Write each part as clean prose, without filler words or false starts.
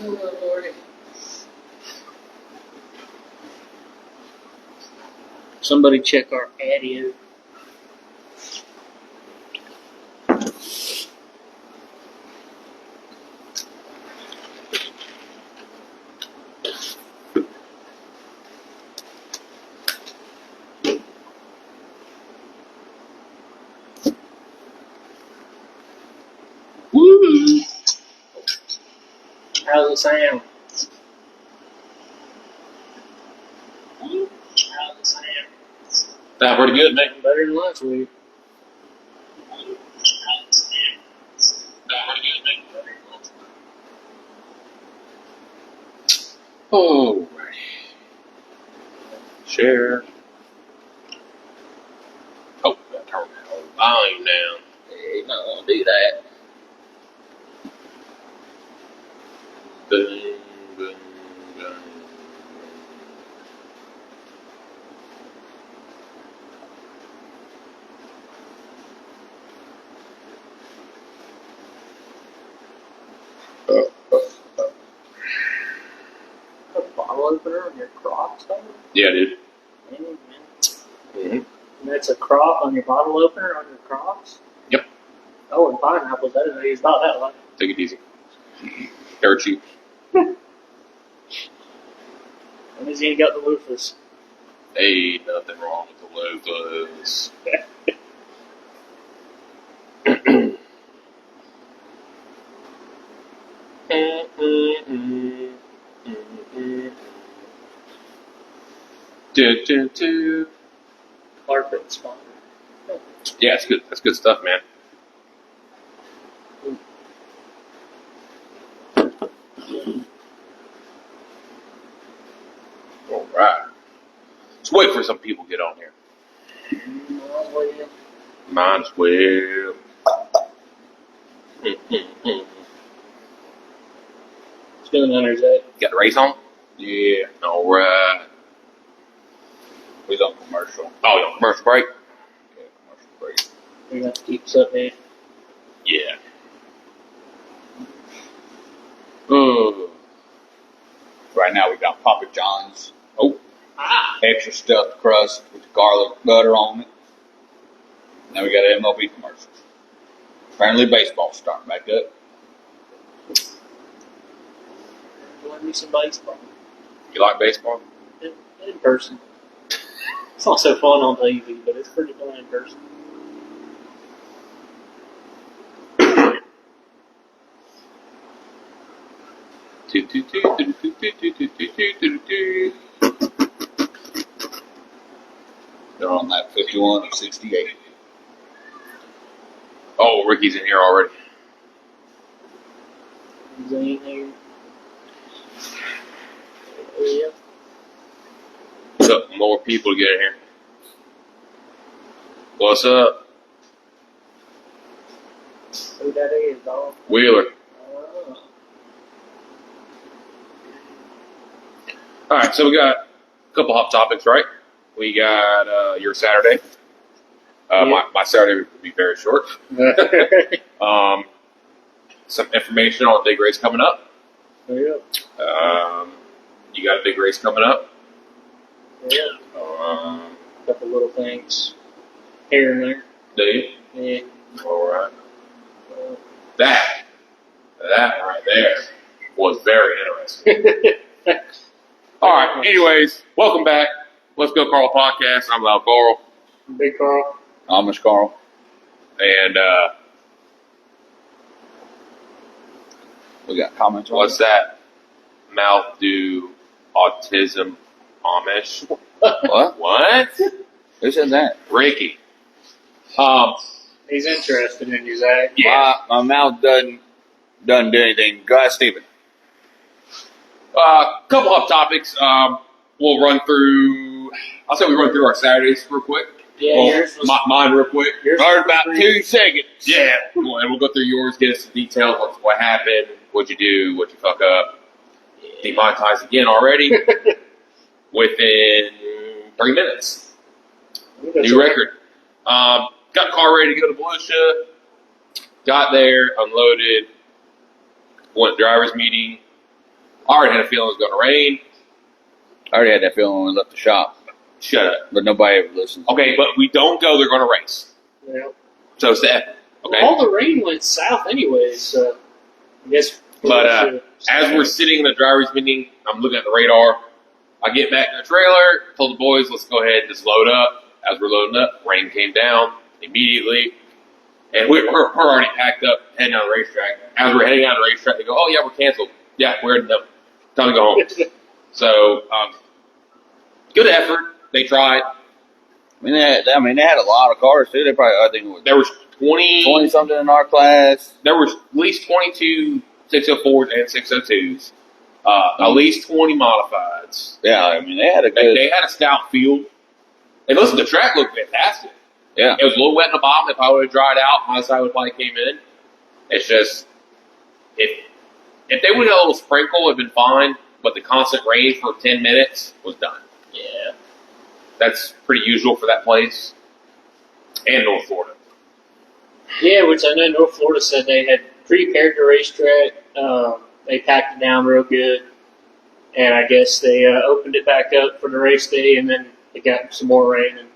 Oh, Lordy. Somebody check our patio. Woo! How's it sound? How's it sound? Sound pretty good, man. Better than last week. Oh, share. Oh, gotta turn that whole volume down. Hey, you might want to do that. Boom, boom, boom. A bottle opener on your Crocs, though? Yeah, dude. Mm-hmm. And that's a crop on your bottle opener on your Crocs? Yep. Oh, and pineapples. I didn't know you was about that one. Take it easy. They're cheap. When has he got the loofahs? Ain't nothing wrong with the loafers. Do. Carpet sponsor. Yeah, it's good. That's good stuff, man. All right. Let's wait for some people to get on here. Might as well. What's doing under that? Got the race on? Yeah, All right. we on commercial. Oh, you on commercial break? Yeah, commercial break. We're going to have to keep us updated. Yeah. Right now we got Papa John's. Oh. Extra stuffed crust with garlic butter on it. Now we got MLB commercials. Apparently baseball's starting back up. Want me some baseball? You like baseball? In person. It's not so fun on TV, but it's pretty fun in person. They're on that 51 of 68. Oh, Ricky's in here already. Is he in here? Yeah. What's up? More people to get in here. What's up? Who that is, dog? Wheeler. Oh. All right, so we got a couple hot topics, right? We got your Saturday. Yeah. My Saturday would be very short. Some information on the big race coming up. Yeah. You got a big race coming up. Yeah. Couple little things here and there. Do you? Yeah. All right. That right there was very interesting. All right. Anyways, welcome back. Let's Go Carl podcast. I'm Loud Carl. Big Carl. Amish Carl. And We got comments on what's that? Mouth do autism Amish? What? What? Who said that? Ricky. He's interested in you, Zach. Yeah. My mouth doesn't do anything. Go ahead, Steven. Couple of topics. We'll run through. I'll say we run through our Saturdays real quick. Yeah, Well, yours was, mine real quick. yours Start was about pretty- 2 seconds. Yeah, cool. And we'll go through yours, get us some details. What happened? What'd you do? What'd you fuck up? Demonetized again already within 3 minutes. New record. Got the car ready to go to Volusia. Got there, unloaded, went to driver's meeting. Already had a feeling it was going to rain. I already had that feeling when we left the shop. Shut up. But nobody ever listens. Okay, but we don't go, they're going to race. Yeah. So it's the effort. Okay? Well, all the rain went south anyways, so I guess. But as we're sitting in the driver's meeting, I'm looking at the radar. I get back to the trailer, told the boys, let's go ahead and just load up. As we're loading up, rain came down immediately. And we're already packed up, heading down the racetrack. As we're heading down the racetrack, they go, oh, yeah, we're canceled. Yeah, we're done. Time to go home. So, good effort. They tried. They had a lot of cars, too. They probably, I think, There was 20 something in our class. There was at least 22 604s and 602s. At least 20 modifieds. Yeah, they had a good. They had a stout field. And listen, the track looked fantastic. Yeah. It was a little wet in the bottom. If I would have dried out, my side would probably came in. It's just, if they would have a little sprinkle, it would have been fine. But the constant rain for 10 minutes was done. Yeah. That's pretty usual for that place. And North Florida. Yeah, which I know North Florida said they had prepared the racetrack. They packed it down real good. And I guess they opened it back up for the race day, and then it got some more rain. And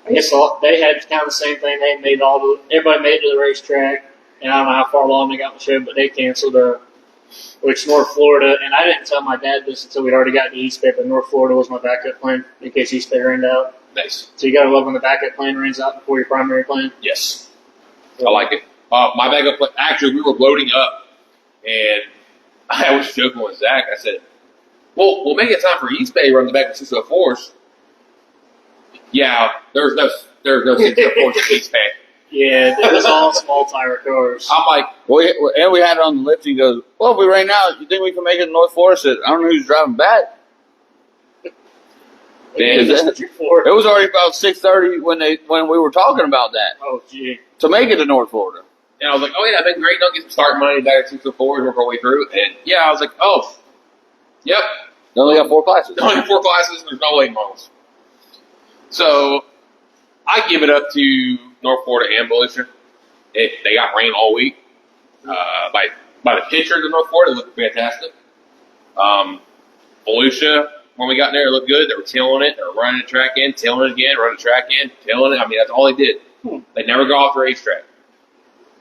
I guess they had kind of the same thing. Everybody made it to the racetrack, and I don't know how far along they got in the show, but they canceled which North Florida, and I didn't tell my dad this until we'd already gotten to Eastbay, but North Florida was my backup plan in case Eastbay rained out. Nice. So you got to love when the backup plan rains out before your primary plan. Yes. I like it. My backup plan, actually, we were loading up, and I was joking with Zach. I said, well, we'll make it time for Eastbay run the back of 604s. Yeah, there's no 604s in Eastbay. Yeah, it was all small tire cars. I'm like, And we had it on the lift. He goes, well, if we rain out, you think we can make it to North Florida? I said, I don't know who's driving back. man, It was already about 6:30 when we were talking about that. Oh, gee. To make it to North Florida. and I was like, oh yeah, that'd been great. Don't get some start money back at 604s, work our way through. And yeah, I was like, oh, yep. They only got 4 classes. Only 4 classes, there's no late models. So I give it up to North Florida and Volusia. They got rain all week. By the pictures of North Florida, it looked fantastic. Volusia, when we got there, it looked good. They were tilling it. They were running the track in, tilling it again, running the track in, tilling it. That's all they did. They never got off the racetrack.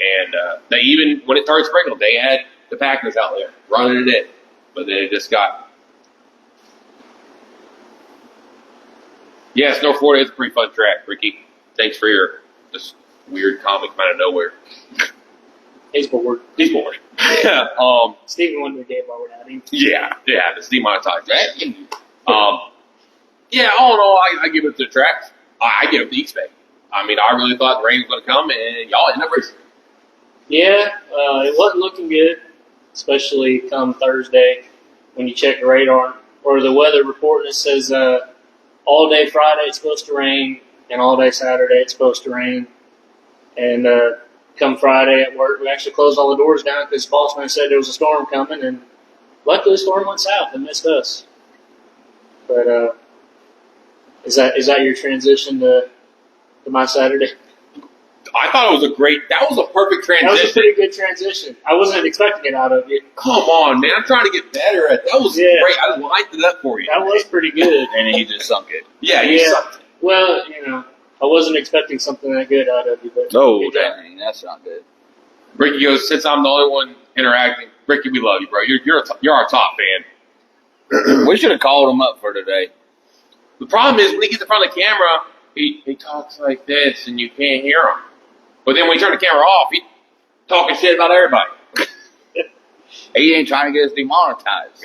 And they even, when it started sprinkling, they had the packers out there running it in. But then it just got... Yes, North Florida is a pretty fun track, Ricky. Thanks for your just weird comment out of nowhere. He's bored. He's bored. Stephen Wonder gave over at him. Yeah, the demonetized. Yeah, all in all, I give it to the tracks. I give it to Eastbay. I really thought the rain was going to come, and y'all ended up racing. Yeah, it wasn't looking good, especially come Thursday when you check the radar or the weather report. It says all day Friday it's supposed to rain, and all day Saturday it's supposed to rain. And come Friday at work, we actually closed all the doors down because the boss man said there was a storm coming, and luckily the storm went south and missed us. But is that your transition to my Saturday? I thought it was that was a perfect transition. That was a pretty good transition. I wasn't expecting it out of you. Come on, man. I'm trying to get better at that. Was great. I lined it up for you. That was pretty good. And he just sunk it. Yeah, he sucked it. Well, I wasn't expecting something that good out of you. But Oh, dang. That's not good. Ricky goes, since I'm the only one interacting, Ricky, we love you, bro. You're our top fan. We should have called him up for today. The problem is when he gets in front of the camera, he talks like this, and you can't hear him. But then when we turn the camera off, he's talking shit about everybody. He ain't trying to get us demonetized.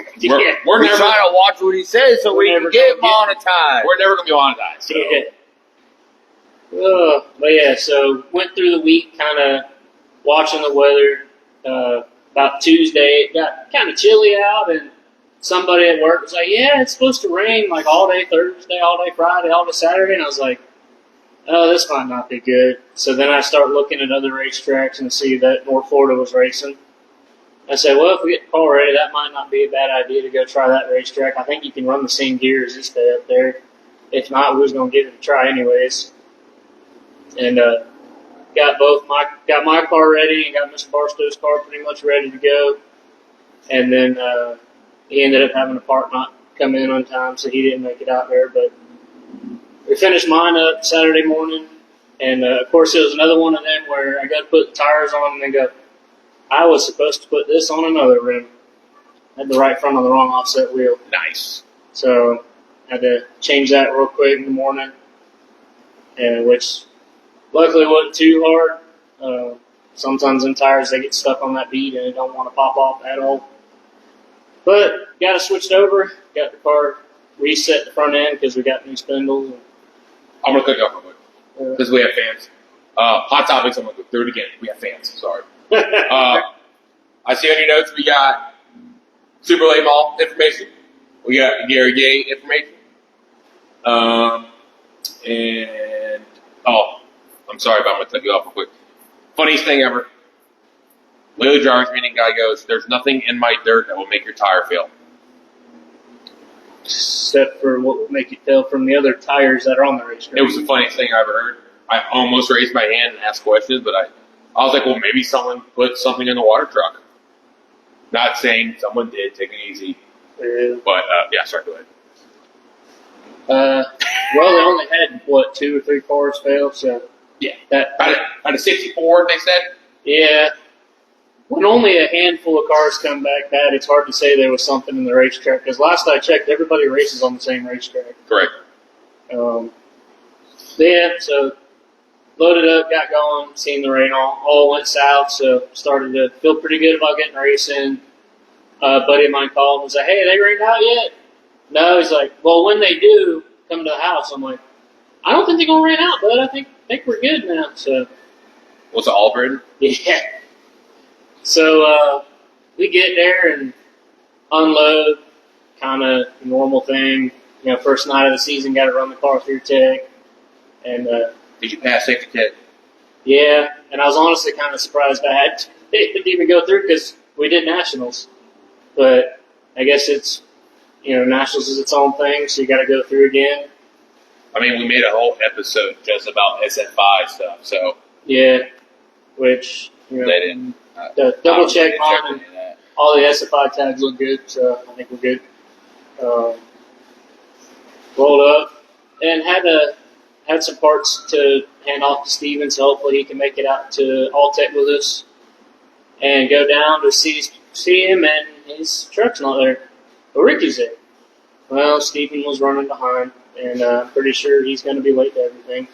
We're never trying to watch what he says so we can get monetized. We're never going to be monetized. So. Yeah. But yeah, so went through the week kind of watching the weather. About Tuesday, it got kind of chilly out, and somebody at work was like, yeah, it's supposed to rain like all day Thursday, all day Friday, all day Saturday. And I was like, oh, this might not be good. So then I start looking at other racetracks and see that North Florida was racing. I said, well, if we get the car ready, that might not be a bad idea to go try that racetrack. I think you can run the same gear as Eastbay up there. If if not, we was gonna give it a try anyways. And got my car ready and got Mr. Barstow's car pretty much ready to go. And then he ended up having a part not come in on time, so he didn't make it out there. But we finished mine up Saturday morning, and of course it was another one of them where I got to put the tires on, and they go, I was supposed to put this on another rim. I had the right front on the wrong offset wheel. Nice. So I had to change that real quick in the morning, and which luckily wasn't too hard. Sometimes them tires, they get stuck on that bead and they don't want to pop off at all. But got it switched over, got the car reset the front end because we got new spindles. I'm going to cut you off real quick because we have fans. Hot topics, I'm going to go through it again. We have fans, sorry. I see on your notes we got Super Late Mall information. We got Gary Gay information. And, I'm sorry, but I'm going to cut you off real quick. Funniest thing ever. Lily Jarvis meeting guy goes, there's nothing in my dirt that will make your tire fail. Except for what would make you tell from the other tires that are on the racetrack. It was the funniest thing I ever heard. I almost raised my hand and asked questions, but I was like, well, maybe someone put something in the water truck. Not saying someone did, take it easy. Yeah. But, yeah, sorry, go ahead. Well, they only had, 2 or 3 cars fail, so. Yeah. That Out of 64, they said? Yeah. When only a handful of cars come back bad, it's hard to say there was something in the racetrack. Because last I checked, everybody races on the same racetrack. Correct. Yeah, so loaded up, got going, seen the rain all went south, so started to feel pretty good about getting racing. A buddy of mine called and was like, hey, they rained out yet? No, he's like, well, when they do, come to the house. I'm like, I don't think they're going to rain out, bud. I think we're good now. So, Was it Albred? yeah. So we get there and unload, kind of normal thing. You know, first night of the season, got to run the car through tech. And Did you pass safety tech? yeah, and I was honestly kind of surprised it didn't even go through because we did nationals. But I guess it's, nationals is its own thing, so you got to go through again. I mean, we made a whole episode just about SF5 stuff, so. Yeah, which, They didn't. double check on and all the SFI tags look good, so I think we're good. Rolled up and had some parts to hand off to Steven, so hopefully he can make it out to All-tech with us and go down to see him, and his truck's not there. But Ricky's there. Well, Steven was running behind, and I'm pretty sure he's going to be late to everything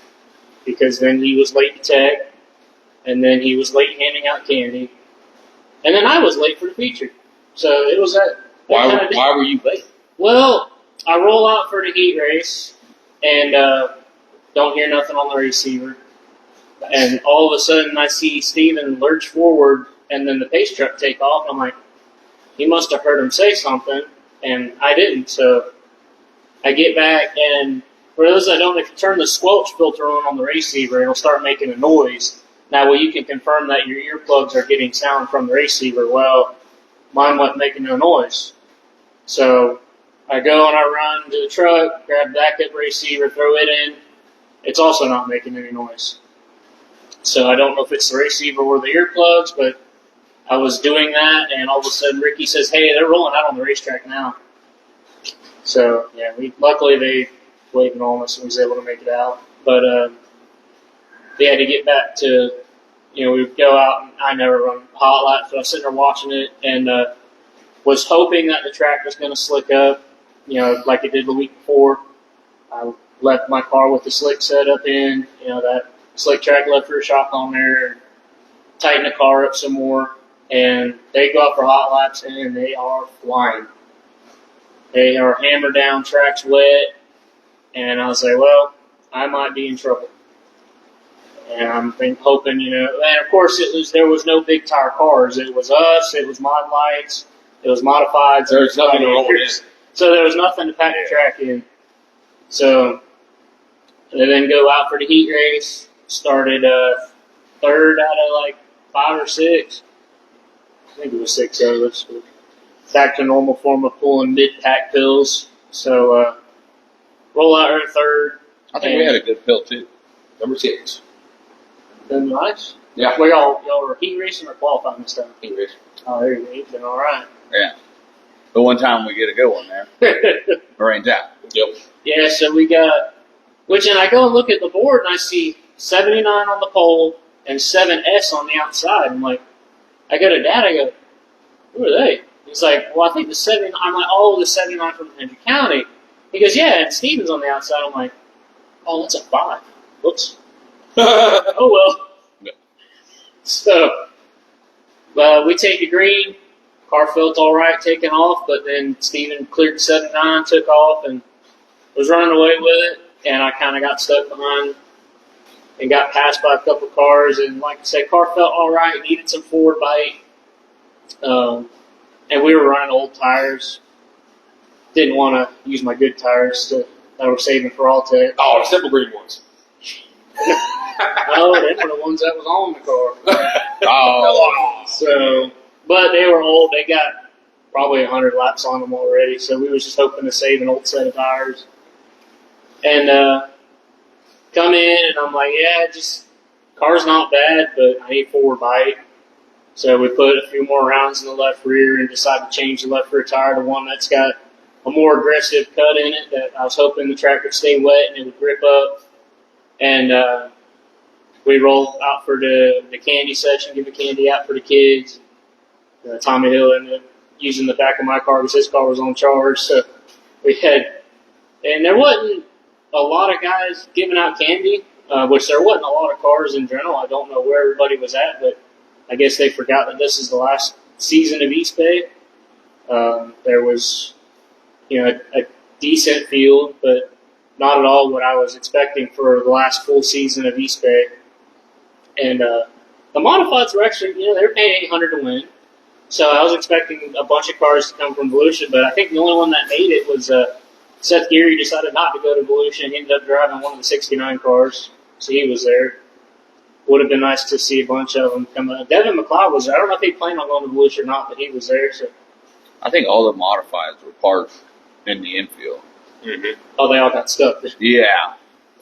because then he was late to tech, and then he was late handing out candy, and then I was late for the feature. So it was that. Why were you late? Well, I roll out for the heat race, and don't hear nothing on the receiver. And all of a sudden, I see Steven lurch forward, and then the pace truck take off. I'm like, he must have heard him say something, and I didn't. So I get back, and for those that don't, if you turn the squelch filter on the receiver, it'll start making a noise. Now, well, you can confirm that your earplugs are getting sound from the receiver. Well, mine wasn't making no noise. So I go and I run to the truck, grab the backup receiver, throw it in. It's also not making any noise. So I don't know if it's the receiver or the earplugs, but I was doing that, and all of a sudden Ricky says, hey, they're rolling out on the racetrack now. So, yeah, luckily they waited on us and was able to make it out. But they had to get back to, we would go out, and I never run hot laps, so I was sitting there watching it and was hoping that the track was going to slick up, like it did the week before. I left my car with the slick setup in, that slick track left rear shock on there, tighten the car up some more, and they go out for hot laps, and they are flying. They are hammered down, track's wet, and I was like, well, I might be in trouble. And I'm hoping, and of course there was no big tire cars. It was us, it was Mod Lights, it was Modifieds. There was nothing to roll in. So there was nothing to pack the track in. So they then go out for the heat race, started third out of 5 or 6. I think it was 6 of us. Back to normal form of pulling mid-pack pills. So roll out in third. I think we had a good field too. Number 6. Then nice. Yeah. Well, y'all were heat racing or qualifying this time? Heat racing. Oh, there you go. You've been all right. Yeah. The one time we get a good one there, it rains out. Yep. Yeah, so we got, and I go and look at the board and I see 79 on the pole and 7S on the outside. I'm like, I go to Dad, I go, who are they? He's like, well, I think the 79, I'm like, oh, the 79 from Henry County. He goes, yeah, and Steven's on the outside. I'm like, oh, that's a 5. Whoops. Oh, well. Yeah. So, we take the green. Car felt all right taking off, but then Steven cleared the 79, took off, and was running away with it. And I kind of got stuck behind and got passed by a couple cars. And like I said, car felt all right, needed some forward bite. And we were running old tires. Didn't want to use my good tires that I were saving for All-tech. Oh, the simple green ones. No, they were the ones that was on the car. Oh. So, but they were old. They got probably 100 laps on them already. So we was just hoping to save an old set of tires. And come in, and I'm like, yeah, just car's not bad, but I need forward bite. So we put a few more rounds in the left rear and decided to change the left rear tire to one that's got a more aggressive cut in it that I was hoping the track would stay wet and it would grip up. And we rolled out for the candy section, give the candy out for the kids. Tommy Hill ended up using the back of my car because his car was on charge. So we had, and there wasn't a lot of guys giving out candy, which there wasn't a lot of cars in general. I don't know where everybody was at, but I guess they forgot that this is the last season of Eastbay. There was, a decent field, but not at all what I was expecting for the last full season of Eastbay. And the modifieds were actually, they were paying $800 to win. So I was expecting a bunch of cars to come from Volusia, but I think the only one that made it was Seth Geary decided not to go to Volusia and he ended up driving one of the 69 cars. So he was there. Would have been nice to see a bunch of them come up. Devin McLeod was there. I don't know if he planned on going to Volusia or not, but he was there. So I think all the modifieds were parked in the infield. Mm-hmm. Oh, they all got stuck. Yeah.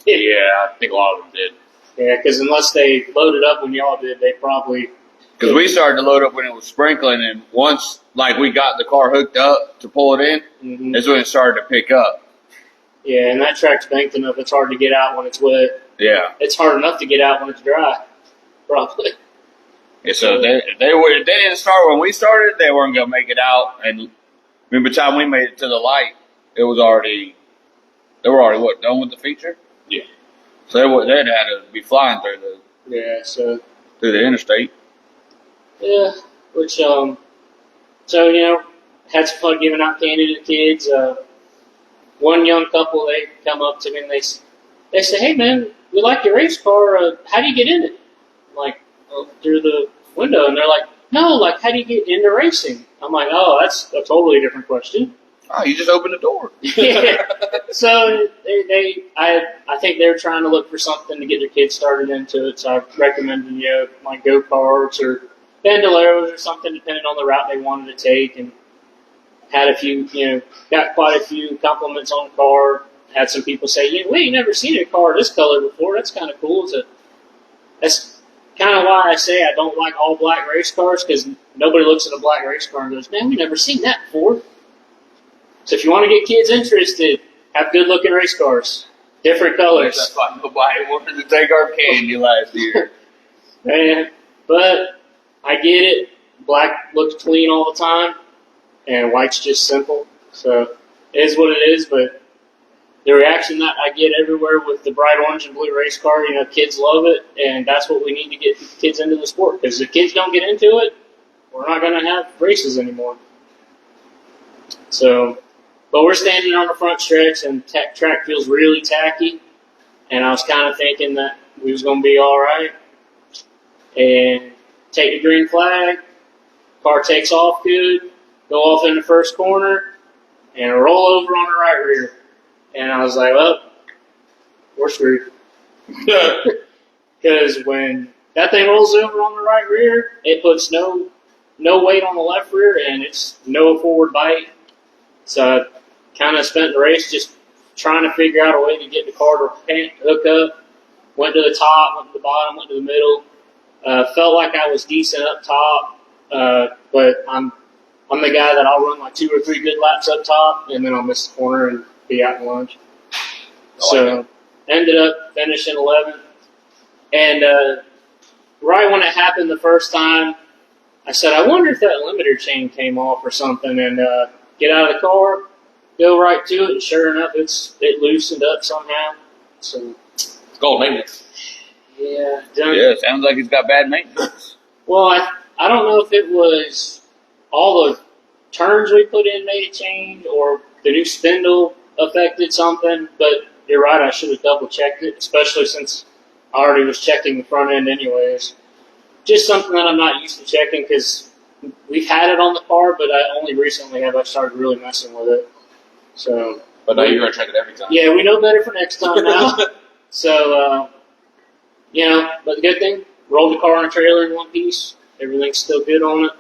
Yeah, I think a lot of them did. Yeah, because unless they loaded up when y'all did, they probably... Because we started to load up when it was sprinkling, and once we got the car hooked up to pull it in, Mm-hmm. that's when it started to pick up. Yeah, and that track's banked enough. It's hard to get out when it's wet. Yeah. It's hard enough to get out when it's dry, probably. Yeah, so they didn't start when we started. They weren't going to make it out, and by the time we made it to the light, they were already done with the feature. Yeah. So they'd had to be flying through the interstate. Yeah, which, so, had some fun giving out candy to the kids. One young couple, they come up to me and they say, hey, man, we like your race car. How do you get in it? I'm like, through the window. And they're like, no, how do you get into racing? I'm like, oh, that's a totally different question. Oh, you just opened the door. Yeah. So I think they were trying to look for something to get their kids started into it. So I recommended, like go-karts or bandoleros or something, depending on the route they wanted to take. And had a few, got quite a few compliments on the car. Had some people say, we ain't never seen a car this color before. That's kind of cool. So that's kind of why I say I don't like all black race cars, because nobody looks at a black race car and goes, man, we've never seen that before. So if you want to get kids interested, have good-looking race cars, different colors. That's why nobody wanted to take our candy last year. Man, but I get it. Black looks clean all the time, and white's just simple. So it is what it is, but the reaction that I get everywhere with the bright orange and blue race car, kids love it, and that's what we need to get kids into the sport, because if kids don't get into it, we're not going to have races anymore. So, but we're standing on the front stretch, and track feels really tacky, and I was kind of thinking that we was going to be all right. And take the green flag, car takes off good, go off in the first corner, and roll over on the right rear. And I was like, well, we're screwed. Because when that thing rolls over on the right rear, it puts no weight on the left rear, and it's no forward bite. So I kind of spent the race just trying to figure out a way to get the car to hook up. Went to the top, went to the bottom, went to the middle. Felt like I was decent up top, but I'm the guy that I'll run like 2 or 3 good laps up top, and then I'll miss the corner and be out in lunch. So ended up finishing 11th, and right when it happened the first time, I said, I wonder if that limiter chain came off or something, and get out of the car, go right to it, and sure enough, it loosened up somehow. So It's gold maintenance. yeah, Yeah, sounds like it's got bad maintenance. Well, I don't know if it was all the turns we put in made it change or the new spindle affected something, but you're right, I should have double checked it, especially since I already was checking the front end anyways. Just something that I'm not used to checking because we've had it on the car, but I only recently have I started really messing with it. So, But now you're going to check it every time. yeah, we know better for next time now. So, but the good thing, rolled the car on a trailer in one piece. Everything's still good on it.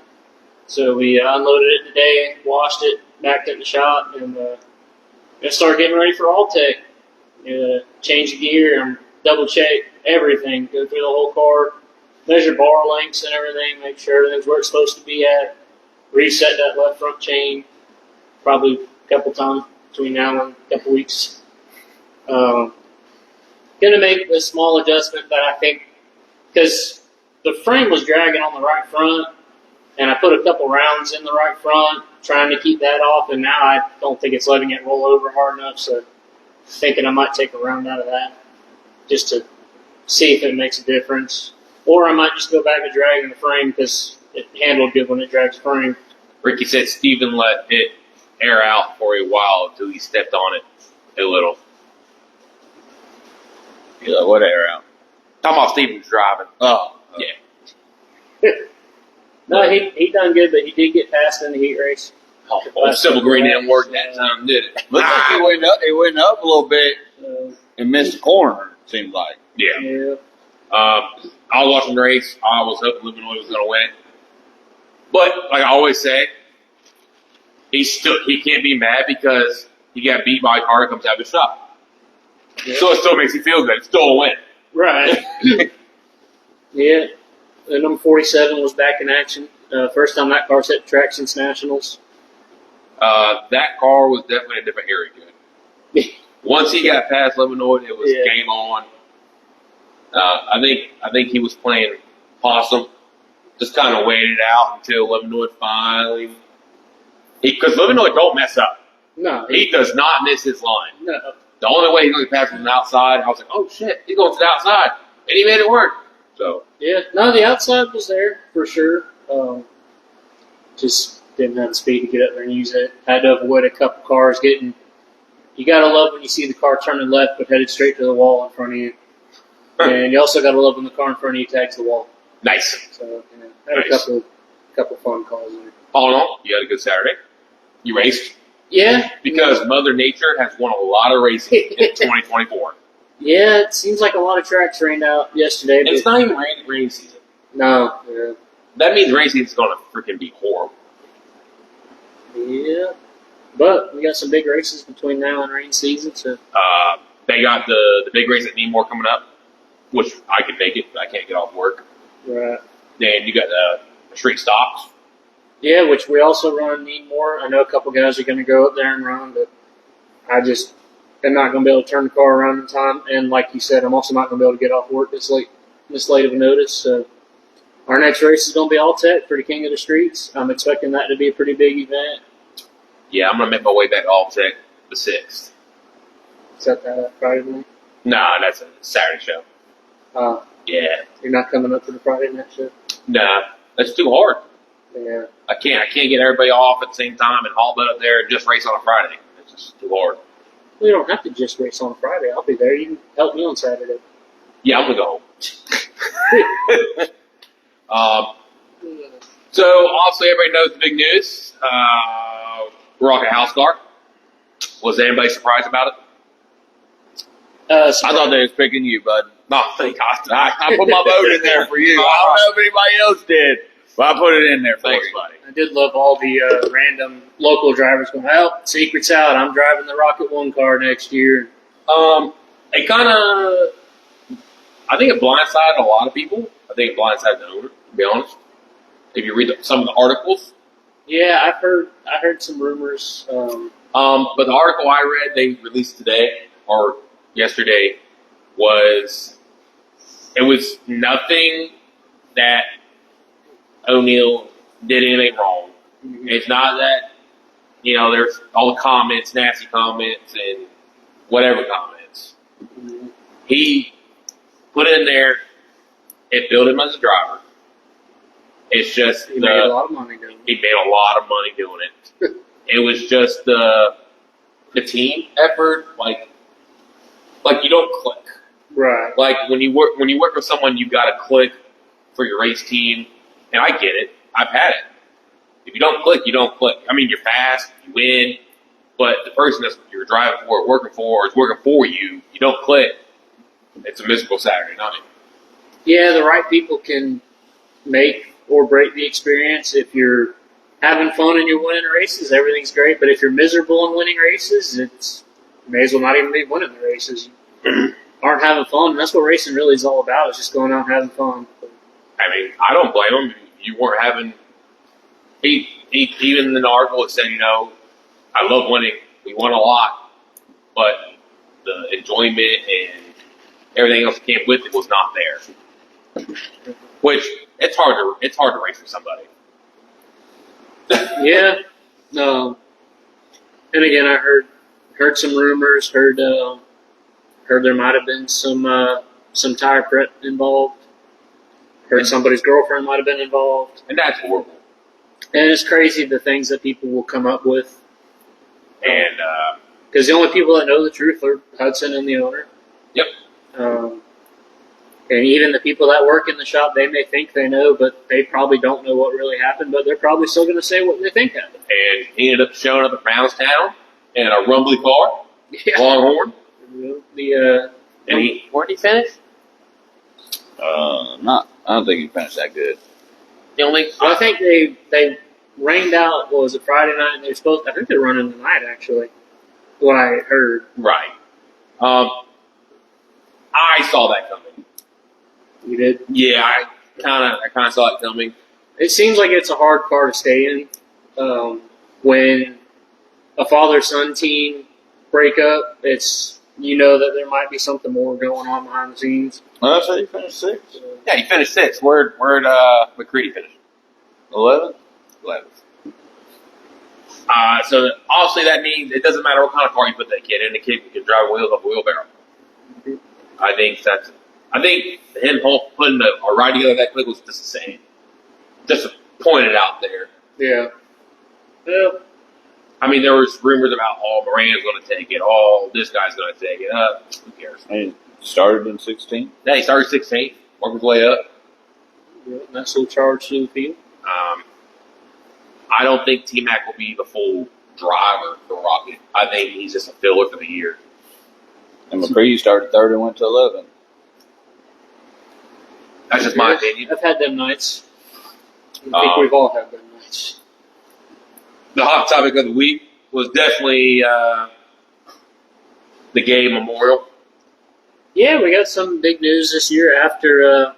So we unloaded it today, washed it, backed it in the shop, and gonna start getting ready for All-tech. Change the gear and double check everything. Go through the whole car, measure bar lengths and everything, make sure everything's where it's supposed to be at. Reset that left front chain probably a couple times between now and a couple weeks. Gonna make a small adjustment that I think, because the frame was dragging on the right front, and I put a couple rounds in the right front, trying to keep that off, and now I don't think it's letting it roll over hard enough, so thinking I might take a round out of that, just to see if it makes a difference. Or I might just go back to dragging the frame, because it handled good when it drags frame. Ricky said Steven let it air out for a while until he stepped on it a little. Yeah, what air out? Talking about Steven's driving. Oh, Yeah. No, he done good, but he did get past in the heat race. Oh, Civil Green didn't work that time, did it? looked like it went up a little bit So, and missed the corner. It seemed like. Yeah. yeah. I was watching the race. I was hoping Illinois was going to win it. But, like I always say, he can't be mad because he got beat by a car that comes out of the shop. Yeah. So it still makes you feel good. It's still a win. Right. Yeah. And number 47 was back in action. First time that car's hit the track since Nationals. That car was definitely a different area good. Once he got past Lemonade, it was Yeah. game on. I think he was playing possum. Just kind of waited out until Lemonade finally. Because Lemonade don't mess up. No. He does not miss his line. No. The only way he's going to pass from the outside, I was like, oh shit, he's going to the outside. And he made it work. So, Yeah. No, the outside was there for sure. Just didn't have the speed to get up there and use it. Had to avoid a couple cars getting. You gotta love when you see the car turning left but headed straight to the wall in front of you. And you also gotta love when the car in front of you tags the wall. nice. So had Nice. a couple fun calls there. All in all, you had a good Saturday. You raced. Yeah. Because Mother Nature has won a lot of racing in 2024. Yeah, it seems like a lot of tracks rained out yesterday. And it's But not even rainy season. no. Yeah. That means racing is going to freaking be horrible. Yeah. But we got some big races between now and rain season, so They got the big race at Needmore coming up, which I can make it, but I can't get off work. right. Then you got the street stocks. Yeah, which we also run Need More. I know a couple guys are going to go up there and run, but I just am not going to be able to turn the car around in time. And like you said, I'm also not going to be able to get off work this late of a notice. So our next race is going to be All-tech for the King of the Streets. I'm expecting that to be a pretty big event. Yeah, I'm going to make my way back to All-tech the 6th. Is that Friday night? Nah, that's a Saturday show. Yeah. You're not coming up for the Friday night show? Nah, that's too hard. Yeah. I can't get everybody off at the same time and haul butt up there and just race on a Friday. It's just too hard. We don't have to just race on Friday. I'll be there. You can help me on Saturday. Yeah, I'm going to go home. So, obviously, everybody knows the big news. Rocket House car. Was anybody surprised about it? I thought they was picking you, bud. No, thank God. I put my vote in there for you. I don't know if anybody else did, Well, I put it in there for Thanks, you. buddy. I did love all the random local drivers going, "Well, secret's out. I'm driving the Rocket One car next year." It kind of, I think it blindsided a lot of people. I think it blindsided the owner, to be honest. If you read some of the articles. Yeah, I heard some rumors. But the article I read, they released today or yesterday, it was nothing that O'Neill did anything wrong. It's not that, there's all the comments, nasty comments, and whatever comments. He put in there, it built him as a driver. It's just He made a lot of money doing it. he made a lot of money doing it. It was just the team effort, like you don't click. Right. Like when you work with someone, you got to click for your race team, and I get it. I've had it. If you don't click, you don't click. I mean, you're fast, you win, but the person that you're driving for, working for, is working for you. You don't click. It's a miserable Saturday night. Yeah, the right people can make or break the experience. If you're having fun and you're winning races, everything's great. But if you're miserable and winning races, you may as well not even be winning the races. You aren't having fun. And that's what racing really is all about. It's just going out and having fun. I mean, I don't blame him. You weren't having. He even in the article it said, I love winning. We won a lot, but the enjoyment and everything else that came with it was not there. Which it's hard to race with somebody. Yeah. No. And again, I heard some rumors. Heard there might have been some tire prep involved. Heard somebody's girlfriend might have been involved. And that's horrible. And it's crazy the things that people will come up with. And because the only people that know the truth are Hudson and the owner. Yep. And even the people that work in the shop, they may think they know, but they probably don't know what really happened. But they're probably still going to say what they think happened. And he ended up showing up at Brownstown in a rumbly car, Longhorn. And where did he finish? I don't think he finished that good. I think they rained out. What was it, Friday night? And I think they're running tonight. Actually, what I heard. Right. I saw that coming. You did? Yeah, I kind of saw it coming. It seems like it's a hard car to stay in. When a father-son team break up, that there might be something more going on behind the scenes. Well, I said he finished 6th. Yeah, he finished 6th. Where'd McCready finish? 11th? 11th. So obviously that means it doesn't matter what kind of car you put that kid in. The kid can drive wheels off a wheelbarrow. Mm-hmm. I think him putting a ride together that quick was just insane. Just to point it out there. Yeah. Well, I mean, there was rumors about, Moran's going to take it. This guy's going to take it. Who cares? He started in 16th. Yeah, he started 16th, worked his way up. yeah, nice little charge to the field. I don't think T-Mac will be the full driver for Rocket. I think he's just a filler for the year. And McCready started 3rd and went to 11th. That's just my opinion. I've had them nights. I think we've all had them nights. The hot topic of the week was definitely the Gay Memorial. Yeah, we got some big news this year after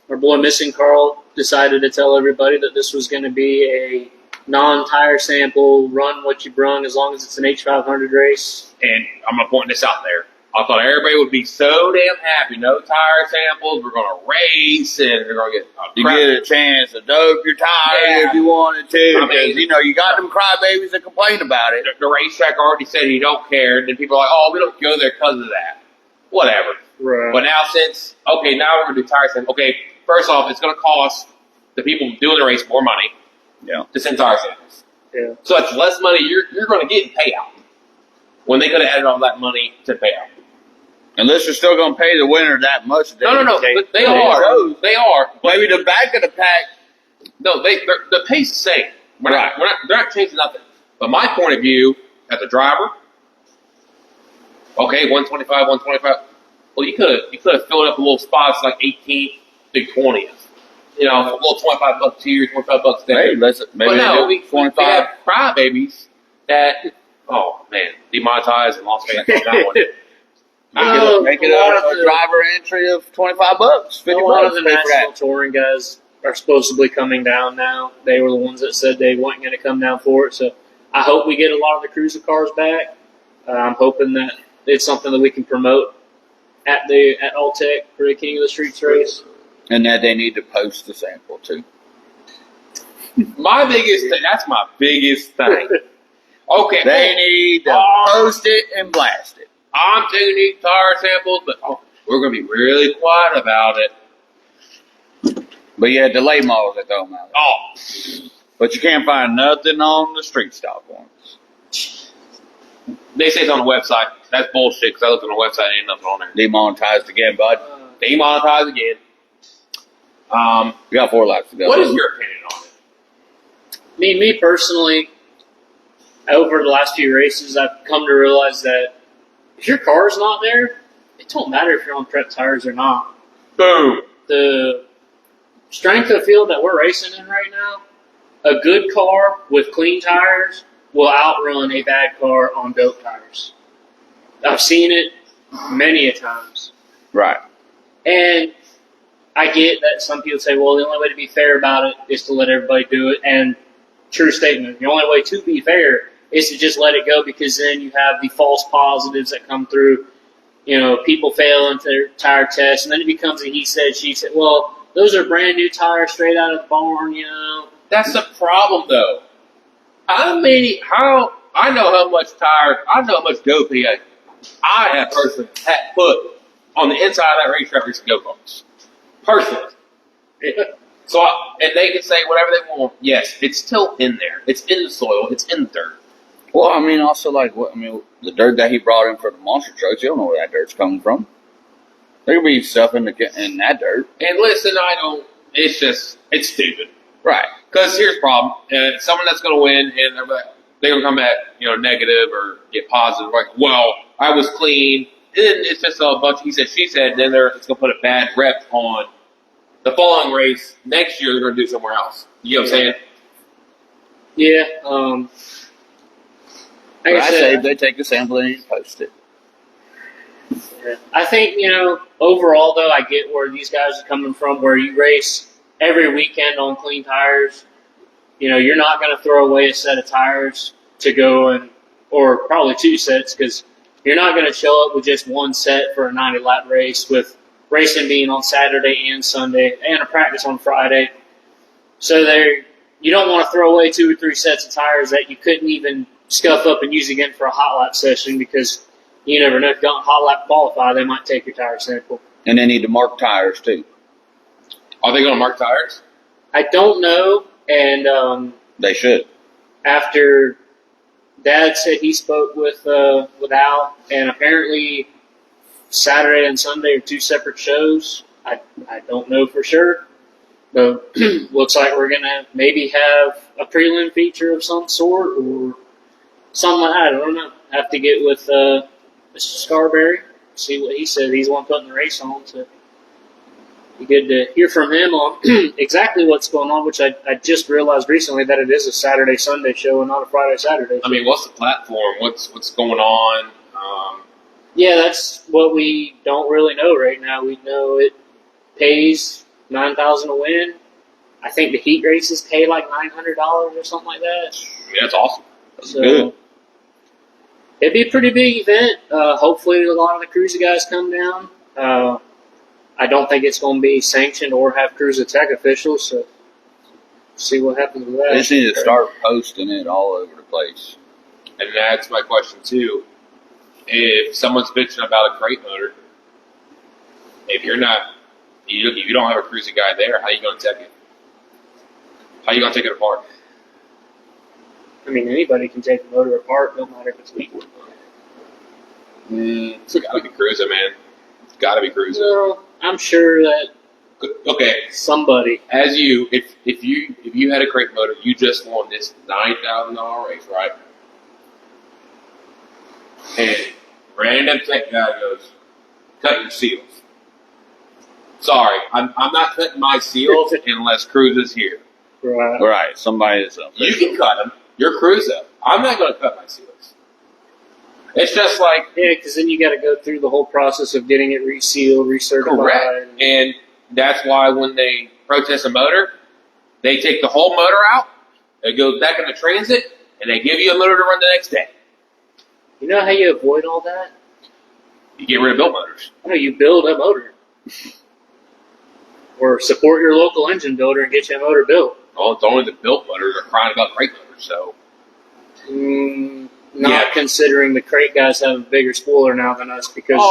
our boy Missing Carl decided to tell everybody that this was going to be a non-tire sample, run what you brung as long as it's an H500 race. And I'm going to point this out there. I thought everybody would be so damn happy. No tire samples. We're going to race, and we're going to get You get a chance to dope your tires if you wanted to. I mean, Because, you got them crybabies that complain about it. The racetrack already said he don't care. And then people are like, we don't go there because of that. Whatever. Right. But now now we're going to do tire samples. Okay, first off, it's going to cost the people doing the race more money to send tire samples. Yeah. So that's less money you're going to get in payout when they could have added all that money to payout. Unless you're still going to pay the winner that much. No. But they are. They are. Maybe the back of the pack. No, the pay's the same. They're not changing nothing. But my point of view, as a driver, okay, 125. Well, you could have filled up the little spots like 18th to 20th. a little $25 here, $25 there. Hey, maybe But no, we 25. have crybabies that, oh man, demonetized and lost fans on that one. Make it a driver entry of $25, $50. A lot of the pay for national that. touring guys are supposedly coming down now. They were the ones that said they weren't going to come down for it. So I hope we get a lot of the cruiser cars back. I'm hoping that it's something that we can promote at All-tech for the King of the Streets race. And that they need to post the sample too. My biggest thing, that's my biggest thing. Okay, They need to post it and blast it. I'm taking these tire samples, but we're going to be really quiet about it. But yeah, delay models that don't matter. Oh, But you can't find nothing on the street stock ones. they say it's on the website. That's bullshit because I looked on the website and ain't nothing on there. Demonetized again, bud. Demonetized again. We got 4 laps to go. What is your opinion on it? Me personally, over the last few races, I've come to realize that if your car's not there, it don't matter if you're on prep tires or not. Boom. The strength of field that we're racing in right now, a good car with clean tires will outrun a bad car on dope tires. I've seen it many a times. Right. And I get that some people say, well, the only way to be fair about it is to let everybody do it. And true statement. The only way to be fair is to just let it go, because then you have the false positives that come through. People fail into their tire tests, and then it becomes a he said, she said. Well, those are brand new tires straight out of the barn, That's the problem, though. I know how much tire, I know how much dope I have personally had put on the inside of that racetrack racing go-karts. Personally. So, and they can say whatever they want. Yes, it's still in there. It's in the soil. It's in the dirt. Well, I mean, also, the dirt that he brought in for the monster trucks, you don't know where that dirt's coming from. There could be stuff in that dirt. And listen, it's stupid. Right. Because here's the problem. Someone that's going to win, and they're going to come back, negative or get positive. Like, well, I was clean. And then it's just a bunch of he said, she said, and then it's going to put a bad rep on the following race. Next year, they're going to do somewhere else. You know what I'm saying? Yeah. Like I say, they take a sample and post it. I think, overall, though, I get where these guys are coming from, where you race every weekend on clean tires. You're not going to throw away a set of tires to go or probably 2 sets, because you're not going to show up with just 1 set for a 90-lap race, with racing being on Saturday and Sunday and a practice on Friday. So you don't want to throw away 2 or 3 sets of tires that you couldn't even scuff up and use again for a hot lap session, because you never know if you don't hot lap qualify, they might take your tire sample. And they need to mark tires, too. Are they going to mark tires? I don't know, and They should. after Dad said he spoke with Al, and apparently Saturday and Sunday are 2 separate shows. I don't know for sure, but looks like we're going to maybe have a prelim feature of some sort, or something like that. I don't know. Have to get with Mr. Scarberry, see what he said. He's the one putting the race on, so be good to hear from him on exactly what's going on, which I just realized recently that it is a Saturday-Sunday show and not a Friday-Saturday show. I mean, what's the platform? What's going on? Yeah, that's what we don't really know right now. We know it pays $9,000 a win. I think the heat races pay like $900 or something like that. I mean, that's awesome. That's So good. it'd be a pretty big event. Hopefully, a lot of the cruiser guys come down. I don't think it's going to be sanctioned or have cruiser tech officials, so see what happens with that. They just need to start posting it all over the place. And that's my question too. If someone's bitching about a crate motor, if you don't have a cruising guy there, how are you going to check it? How are you going to take it apart? I mean, anybody can take the motor apart, no matter if it's legal. It's got to be cruising, man. It's got to be cruising. So I'm sure that Okay, somebody. as if you had a crate motor, you just won this $9,000 race, right? And random tech guy goes, cut your seals. Sorry, I'm not cutting my seals unless Cruz is here. Right. Right. Somebody is up. You can cut them. You're Cruz up. I'm not going to cut my seals. It's just like Yeah, because then you got to go through the whole process of getting it resealed, recertified. correct, and that's why when they protest a motor, they take the whole motor out. It goes back into transit, and they give you a motor to run the next day. You know how you avoid all that? You get rid of built motors. No, you build a motor. Or support your local engine builder and get you a motor built. Oh, it's only the built motors are crying about crate motors, so. Not considering the crate guys have a bigger spoiler now than us because That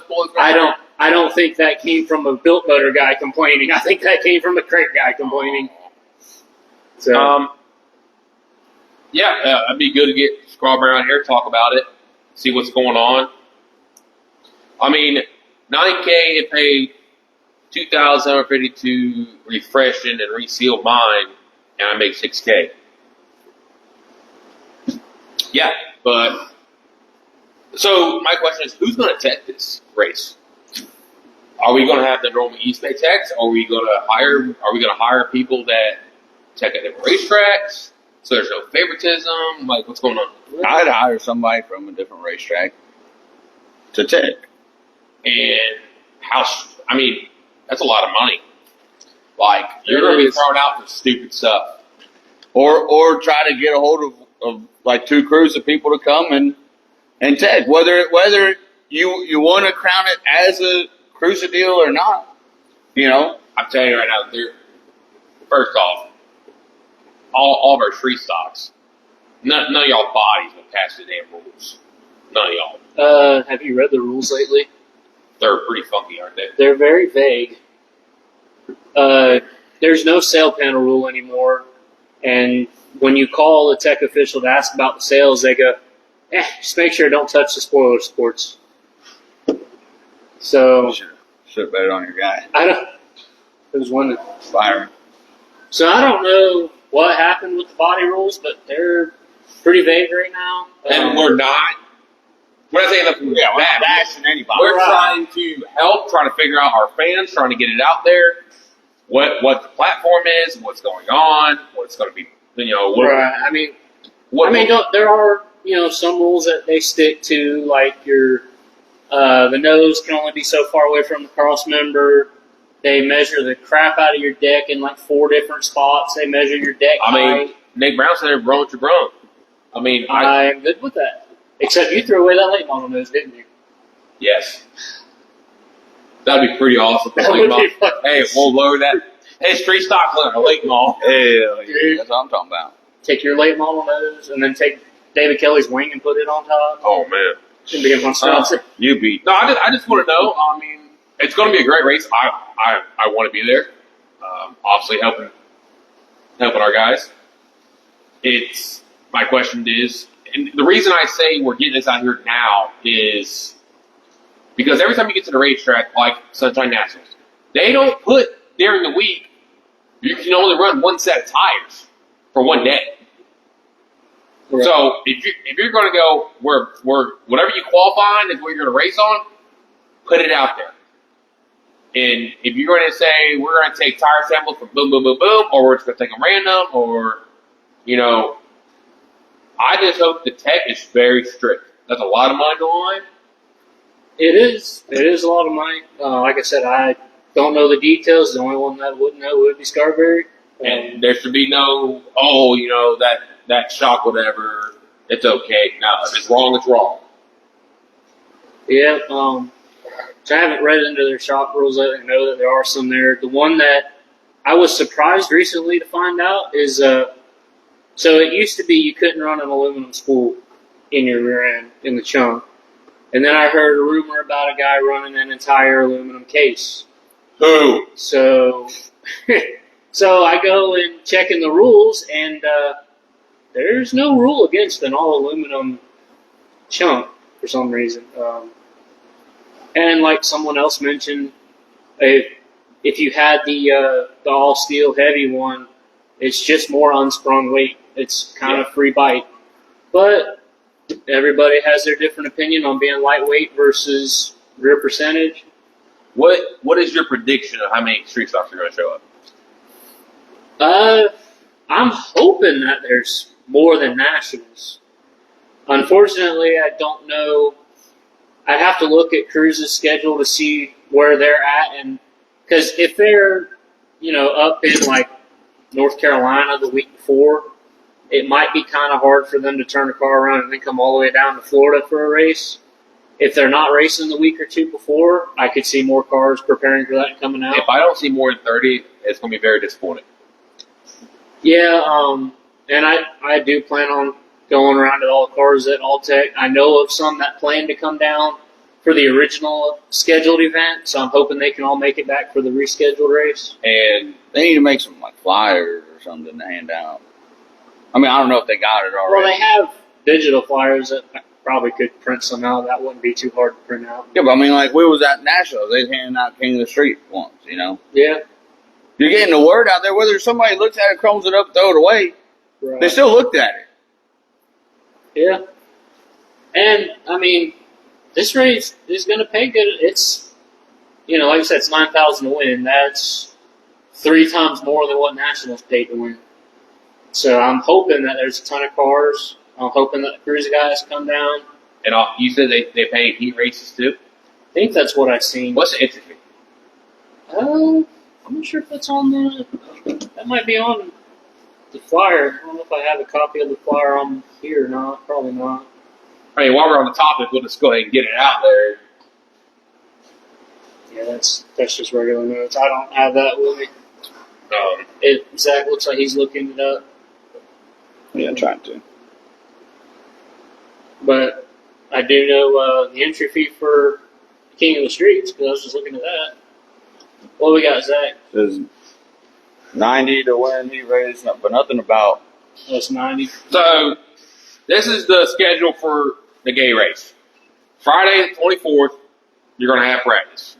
was I don't think that came from a built motor guy complaining. I think that came from a crate guy complaining. So it'd be good to get Scrub around here, talk about it, see what's going on. I mean, $9K and pay $2,750 to refresh and reseal mine, and I make $6K. Yeah, but so my question is, who's going to tech this race? Are we going to have the normal Eastbay techs? Are we going to hire people that tech at different racetracks? So there's no favoritism. Like, what's going on? I'd hire somebody from a different racetrack to tech. And I mean, that's a lot of money. Like, you're going to be thrown out for stupid stuff. Or try to get a hold of like 2 crews of people to come and tech. Whether you want to crown it as a cruiser deal or not. You know? I'm telling you right now, first off, all of our free stocks, none of y'all bodies will pass the damn rules. None of y'all. have you read the rules lately? They're pretty funky, aren't they? They're very vague. There's no sale panel rule anymore, and when you call a tech official to ask about the sales, they go, just make sure don't touch the spoiler sports. So should have bet it on your guy. There's one Byron. So I don't know what happened with the body rules, but they're pretty vague right now. And we're not saying that we're not bashing anybody. We're trying to help, trying to figure out our fans, trying to get it out there, what the platform is, what's going on, what's going to be, right. There are some rules that they stick to, like the nose can only be so far away from the cross member. They measure the crap out of your deck in like 4 different spots. They measure your deck height. Nick Brown said they're grown to grown. I'm good with that. Except you threw away that late model nose, didn't you? Yes. That'd be pretty awesome. Hey, we'll lower that. Hey, street stock late model. Hell yeah, that's what I'm talking about. Take your late model nose and then take David Kelly's wing and put it on top. Oh man, it'd be a monstrosity. You beat. No, I just want to know. It's going to be a great race. I want to be there. Obviously helping our guys. My question is, and the reason I say we're getting this out here now is because every time you get to the racetrack, like Sunshine Nationals, they don't put during the week you can only run 1 set of tires for 1 day. Right. So if you're going to go where whatever you qualify on is what you're going to race on, put it out there. And if you're going to say we're going to take tire samples from boom, boom, boom, boom, or we're just going to take them random, or I just hope the tech is very strict. That's a lot of money to line. It is. It is a lot of money. Like I said, I don't know the details. The only one that wouldn't know would be Scarberry. And there should be no, that shock, whatever. It's okay. No, if it's wrong, it's wrong. Yeah. So I haven't read into their shock rules. I know that there are some there. The one that I was surprised recently to find out is, so it used to be you couldn't run an aluminum spool in your rear end, in the chunk. And then I heard a rumor about a guy running an entire aluminum case. Who? So I go and check in the rules, and there's no rule against an all aluminum chunk for some reason. And like someone else mentioned, if you had the all steel heavy one, it's just more unsprung weight. It's kind of free bite. But everybody has their different opinion on being lightweight versus rear percentage. What is your prediction of how many street stocks are going to show up? I'm hoping that there's more than nationals. Unfortunately, I don't know. I'd have to look at Cruise's schedule to see where they're at, and because if they're, up in like North Carolina the week before, it might be kind of hard for them to turn a car around and then come all the way down to Florida for a race. If they're not racing the week or two before, I could see more cars preparing for that coming out. If I don't see more than 30, it's going to be very disappointing. Yeah, and I do plan on going around to all the cars at All-tech. I know of some that plan to come down for the original scheduled event, so I'm hoping they can all make it back for the rescheduled race. And They need to make some like flyers or something to hand out. I mean, I don't know if they got it already. Well, they have digital flyers that I probably could print some out. That wouldn't be too hard to print out. Yeah, but I mean, like we was at Nationals, they was handing out King of the Street once. Yeah. You're getting the word out there. Whether somebody looks at it, crumbs it up, throw it away, Right. they still looked at it. Yeah. And, I mean, this race is going to pay good. It's, like I said, it's $9,000 to win. That's 3 times more than what Nationals paid to win. So I'm hoping that there's a ton of cars. I'm hoping that the Cruise guys come down. and you said they pay heat races too? I think that's what I've seen. What's the entry fee? I'm not sure if that's on the. That might be on the flyer. I don't know if I have a copy of the flyer on here or not. Probably not. I mean, while we're on the topic, we'll just go ahead and get it out there. Yeah, that's just regular notes. I don't have that with me. Zach looks like he's looking it up. Yeah, trying to. But I do know the entry fee for King of the Streets because I was just looking at that. What we got, Zach? Says 90 to win heat race, but nothing about. That's 90. So, this is the schedule for the gay race. Friday the 24th, you're going to have practice.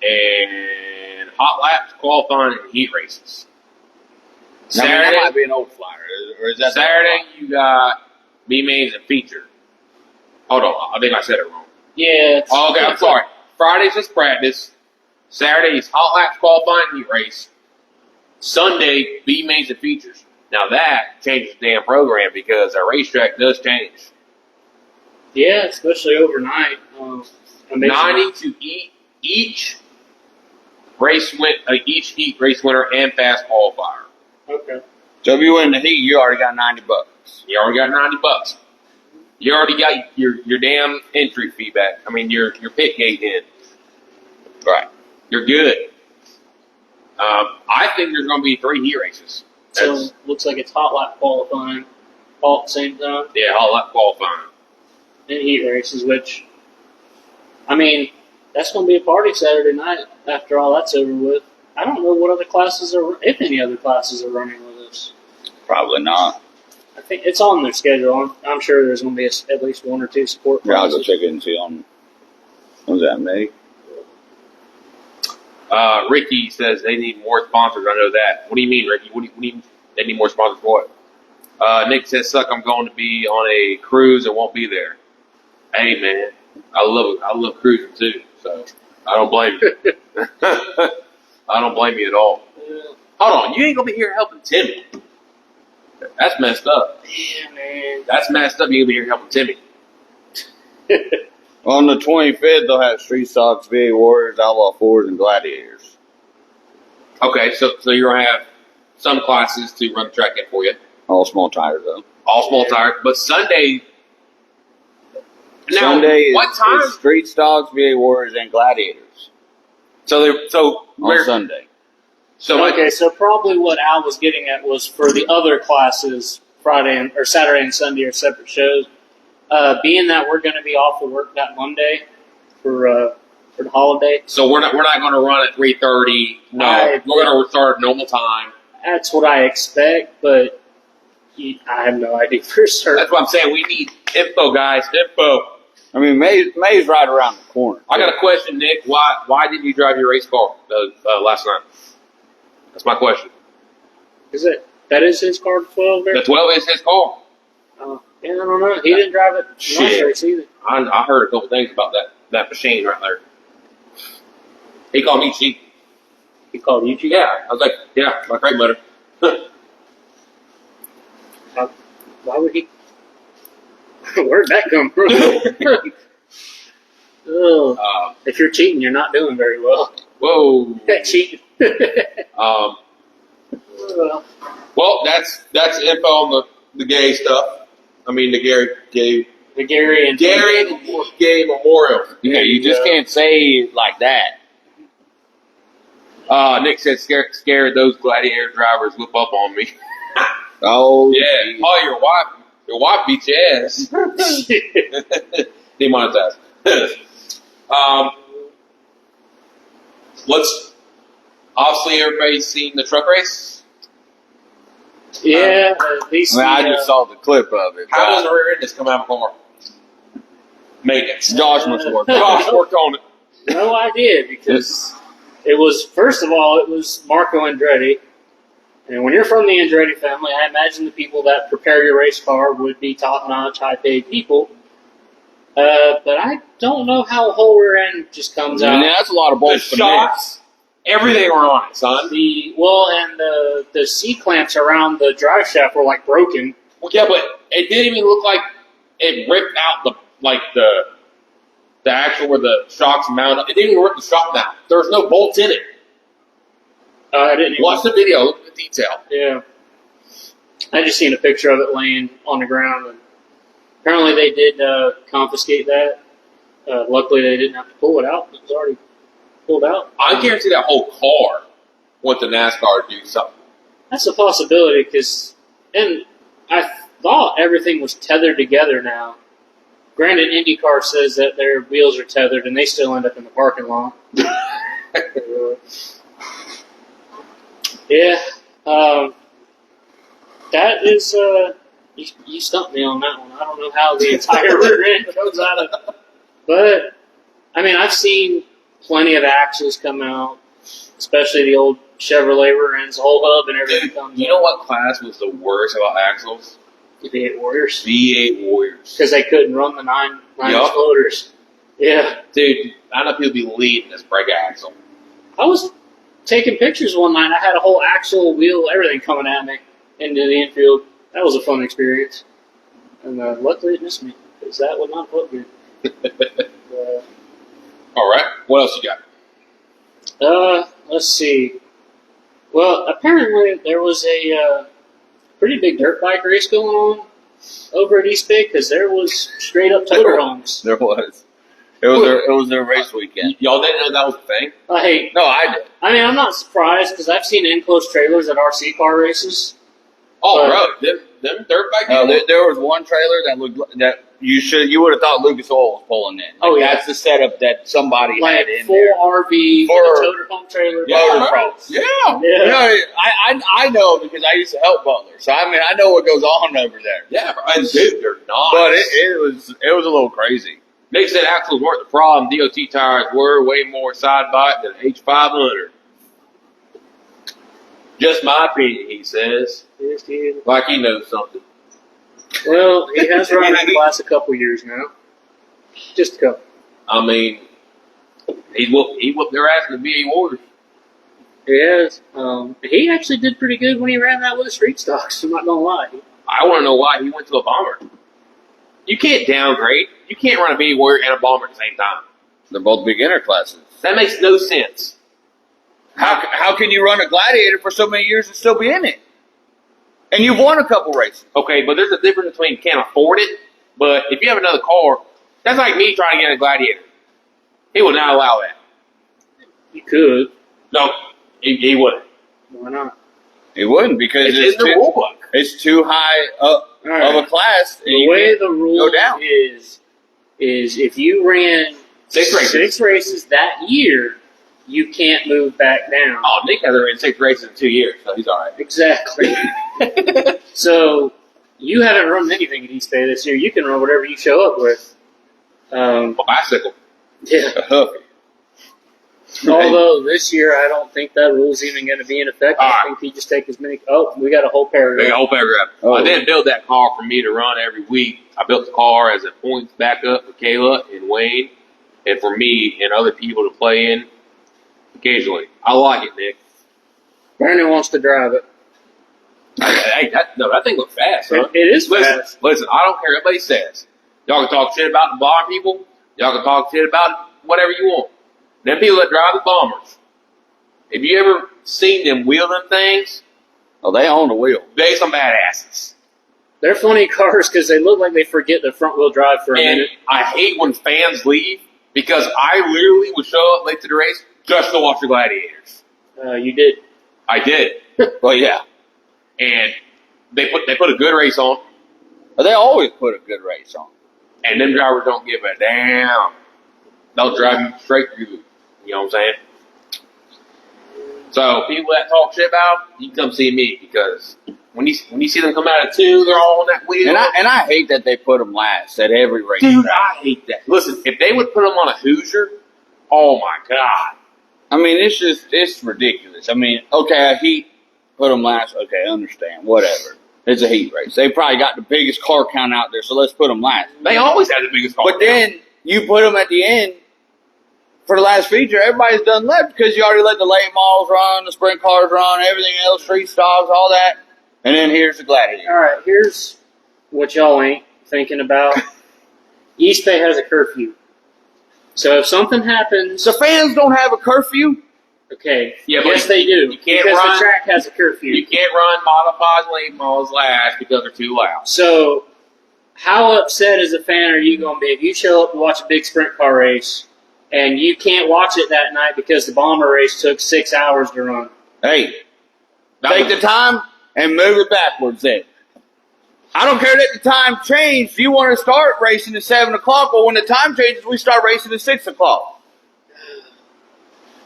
And hot laps, qualifying, and heat races. Now, I mean, Saturday, that might be an old flyer, or is that Saturday you got B-mains and feature. Hold on, I think I said it wrong. Yeah. Oh, okay, I'm sorry. Friday's is practice. Saturday's hot laps, qualifying, heat race. Sunday, B-mains and features. Now that changes the damn program because our racetrack does change. Yeah, especially overnight. 90 to each each heat race winner and fast qualifier. Okay. So if you win the heat, you already got $90. You already got $90. You already got your damn entry fee back. I mean your pit gate in. Right. You're good. I think there's going to be 3 heat races. So looks like it's hot lap qualifying all at the same time. Yeah, hot lap qualifying. And heat races, which, I mean, that's going to be a party Saturday night after all that's over with. I don't know what other classes are, if any other classes are running with us. Probably not. I think it's on their schedule. I'm sure there's going to be at least 1 or 2 support Yeah, I'll classes. go check it and see on. What was that, May? Ricky says they need more sponsors. I know that. What do you mean, Ricky? What do you mean they need more sponsors for what? Nick says, "Suck, I'm going to be on a cruise and won't be there." Hey, man, I love cruising too, so I don't blame you. I don't blame you at all. Yeah. Hold on, you ain't gonna be here helping Timmy. That's messed up. Yeah, man. That's messed up. You gonna be here helping Timmy. On the 25th, they'll have Street Stocks, VA Warriors, Outlaw 4s, and Gladiators. Okay, so you're gonna have some classes to run the track in for you. All small tires, though. All small tires, but Sunday. Now, Sunday what time? is Street Stocks, VA Warriors, and Gladiators. So On Sunday. So Okay, so probably what Al was getting at was for the other classes, or Saturday and Sunday are separate shows. Being that we're going to be off of work that Monday for the holiday, So we're not going to run at 3:30. No, we're going to start at normal time. that's what I expect. But I have no idea for certain. That's what I'm saying. We need info, guys. Info. I mean, May's right around the corner. I got a question, Nick. Why didn't you drive your race car last night? That's my question. Is it that is his car 12 there? The 12 is his car. Yeah, I don't know. He didn't drive it last Shit. race either. I heard a couple things about that machine right there. He called me cheap. He called you cheap? Yeah. I was like, yeah, my great letter. Why would he? Where'd that come from? Oh, if you're cheating, you're not doing very well. Whoa. That cheating. Well, that's info on the gay stuff. I mean, the Gary Gay Memorial. Yeah, you just can't say it like that. Nick said, scared those Gladiator drivers whip up on me. Oh, Yeah. geez. Oh, your wife beat your ass. Demonetized. Obviously everybody's seen the truck race. Yeah, at least I just saw the clip of it. How does the rear end just come out of the car? Maintenance. Josh must work. Josh worked on it. No idea, because it was, first of all, it was Marco Andretti. And when you're from the Andretti family, I imagine the people that prepare your race car would be top-notch, high-paid people. But I don't know how a whole rear end just comes out. Yeah, that's a lot of The bolts to shocks, everything were on it, son. And the C-clamps around the drive shaft were like broken. Well, yeah, but it didn't even look like it ripped out the actual where the shocks mount up. It didn't even rip the shock down. There was no bolts in it. I didn't even Watch the video. Look at the detail. Yeah. I just seen a picture of it laying on the ground. And apparently they did confiscate that. Luckily they didn't have to pull it out. It was already pulled out. I guarantee that whole car went to NASCAR to do something. That's a possibility and I thought everything was tethered together now. Granted, IndyCar says that their wheels are tethered and they still end up in the parking lot. Yeah, that is, you stumped me on that one. I don't know how the entire rear end comes out of, but, I mean, I've seen plenty of axles come out, especially the old Chevrolet rear ends, the whole hub and everything comes You know what class was the worst about axles? The V8 Warriors. V8 Warriors. Because they couldn't run the 9-inch Yup. motors. Yeah. Dude, I know people be leading this brake axle. I was taking pictures one night. I had a whole axle, wheel, everything coming at me into the infield. That was a fun experience. And luckily it missed me, because that would not look good. All right. What else you got? Let's see. Well, apparently there was a pretty big dirt bike race going on over at Eastbay, because there was straight up motor homes. There was. It was their race weekend. Y'all didn't know that was a thing? No, I did. I mean, I'm not surprised, because I've seen enclosed trailers at RC car races. Oh, bro, them dirt bike No, people? there was one trailer that you would have thought Lucas Oil was pulling in. Oh, yeah. That's the setup that somebody Like had in full there. RV, For- with a toter home trailer. Yeah. Motocross. Yeah. Yeah. You know, I know because I used to help Butler, so I mean I know what goes on over there. Yeah, bro. And dude, they're not. But it was a little crazy. Nick said axles weren't the problem. DOT tires were way more side bite than H500. Just my opinion, he says. Yes, he is. Like he knows something. Well, he has run that class a couple years now. Just a couple. I mean, he whooped their ass in the VA Warriors. He has. He actually did pretty good when he ran that with the street stocks. I'm not gonna lie. I want to know why he went to a bomber. You can't downgrade. You can't run a VA Warrior and a bomber at the same time. They're both beginner classes. That makes no sense. How can you run a Gladiator for so many years and still be in it? And you've won a couple races. Okay, but there's a difference between can't afford it, but if you have another car, that's like me trying to get a Gladiator. He would not allow that. You could. No, he wouldn't. Why not? He wouldn't because It's in the rule book. it's too high up Alright. of a class. And The you way can't the rule go down. is if you ran six races that year, you can't move back down. Oh, Nick has ran 6 races in 2 years, so he's all right. Exactly. So you haven't run anything at Eastbay this year. You can run whatever you show up with. A bicycle. Yeah. Although this year, I don't think that rule's even going to be in effect. All I right. think you just take as many. Oh, we got a whole paragraph. Big whole paragraph. Oh. I didn't build that car for me to run every week. I built the car as a points backup for Kayla and Wayne, and for me and other people to play in. Occasionally. I like it, Nick. Brandon wants to drive it. Hey, that thing looks fast, huh? It is fast. Listen, I don't care what anybody says. Y'all can talk shit about the bomber people. Y'all can talk shit about whatever you want. Them people that drive the bombers. Have you ever seen them wheel them things? Oh, they own the wheel. They some badasses. They're funny cars because they look like they forget the front wheel drive for a And minute. I hate when fans leave because I literally would show up late to the race just to watch the Gladiators. You did. I did. Well, yeah. And they put a good race on, But they always put a good race on. and them drivers don't give a damn. They'll drive you straight through. You know what I'm saying? So people that talk shit about, you come see me because when you see them come out of 2, they're all on that wheel. And I hate that they put them last at every race. Dude, I hate that. Listen, if they would put them on a Hoosier, oh my god. I mean, it's ridiculous. I mean, okay, a heat, put them last. Okay, I understand. Whatever. It's a heat race. They probably got the biggest car count out there, so let's put them last. They always have the biggest car. But then you put them at the end for the last feature. Everybody's done left because you already let the late models run, the sprint cars run, everything else, street stocks, all that. And then here's the Gladiator. All right, here's what y'all ain't thinking about. Eastbay has a curfew. So if something happens... The fans don't have a curfew. Okay, Yeah, but yes they do. you can't because run- the track has a curfew. You can't run modified late models last because they're too loud. So how upset as a fan are you going to be if you show up to watch a big sprint car race and you can't watch it that night because the bomber race took 6 hours to run? Hey, take the time and move it backwards then. I don't care that the time changed. You want to start racing at 7 o'clock, but when the time changes, we start racing at 6 o'clock.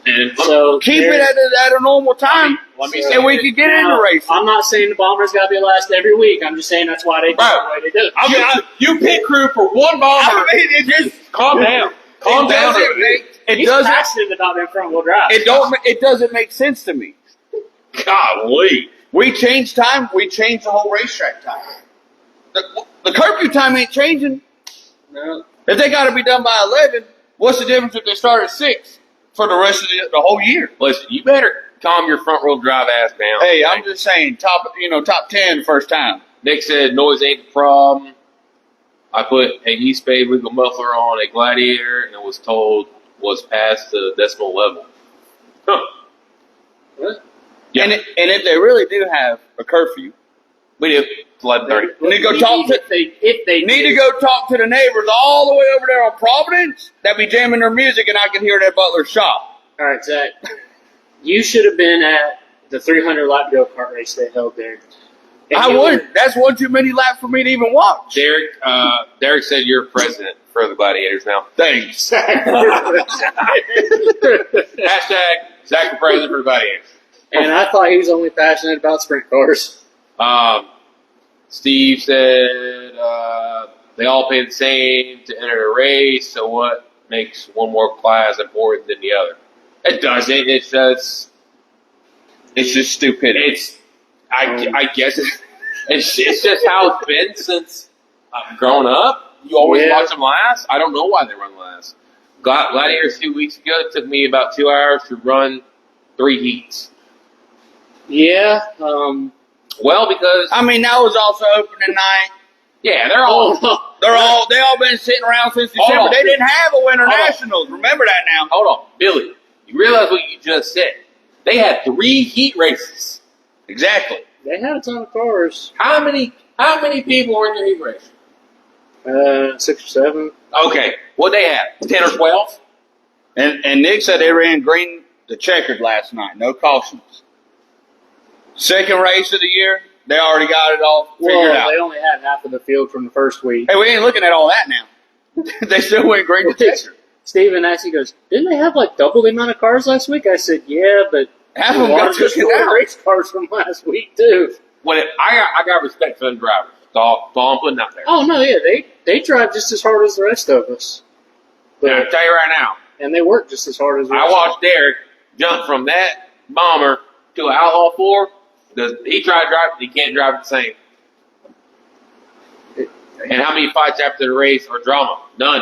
And So Keep it at a normal time, let me So- say and we can get Now, into racing. I'm not saying the bombers got to be last every week. I'm just saying that's why they do it the way they do it. I mean, you pit crew for one bomber. I mean, it just Calm down. Calm it down. doesn't make it He's doesn't passionate about their front wheel drive. it doesn't make sense to me. Golly. We change time. We change the whole racetrack time. The curfew time ain't changing. No. If they got to be done by 11, what's the difference if they start at 6 for the rest of the whole year? Listen, you better calm your front wheel drive ass down. Hey, I'm just saying, top 10 first time. Nick said noise ain't the problem. I put a Eastbay legal muffler on a Gladiator and it was told was past the decimal level. Huh. What? Yeah. And if they really do have a curfew, We do. It's 11:30. we need to go talk to if they need to go talk to the neighbors all the way over there on Providence that be jamming their music, and I can hear their butler's shop. All right, Zach. You should have been at the 300 lap go kart race they held there. And I you would. That's one too many laps for me to even watch. Derek said you're president for the Gladiators now. Thanks. Hashtag Zach for president for the Gladiators. And I thought he was only passionate about sprint cars. Steve said they all pay the same to enter a race, so what makes one more class important than the other? It doesn't. It's just stupidity. I guess it's just how it's been since I've grown up. You always Yeah. watch them last. I don't know why they run last. Gladiators 2 weeks ago, it took me about 2 hours to run 3 heats. Yeah. Well, because I mean, that was also opening night. yeah, they're all. They all been sitting around since Hold December. on. They didn't have a Winter Hold on. Nationals. Remember that now. Hold on, Billy. You realize what you just said? They had 3 heat races. Exactly. They had a ton of cars. How many people were in your heat race? 6 or 7. Okay, what they have? 10 or 12? And Nick said they ran green the checkered last night. No cautions. Second race of the year, they already got it all figured Well, out. they only had half of the field from the first week. Hey, we ain't looking at all that now. They still went green to checkered. Steven actually goes, didn't they have like double the amount of cars last week? I said, yeah, but Half a of them lot got of just taken out. race cars from last week too. I got respect for them drivers. That's all I'm putting out there. Oh no, yeah, they drive just as hard as the rest of us. But I'll tell you right now, And they work just as hard as the I rest of us. watched Derek jump from that bomber to an Outlaw 4. He tried to drive it, he can't drive it the same. And how many fights after the race or drama? None.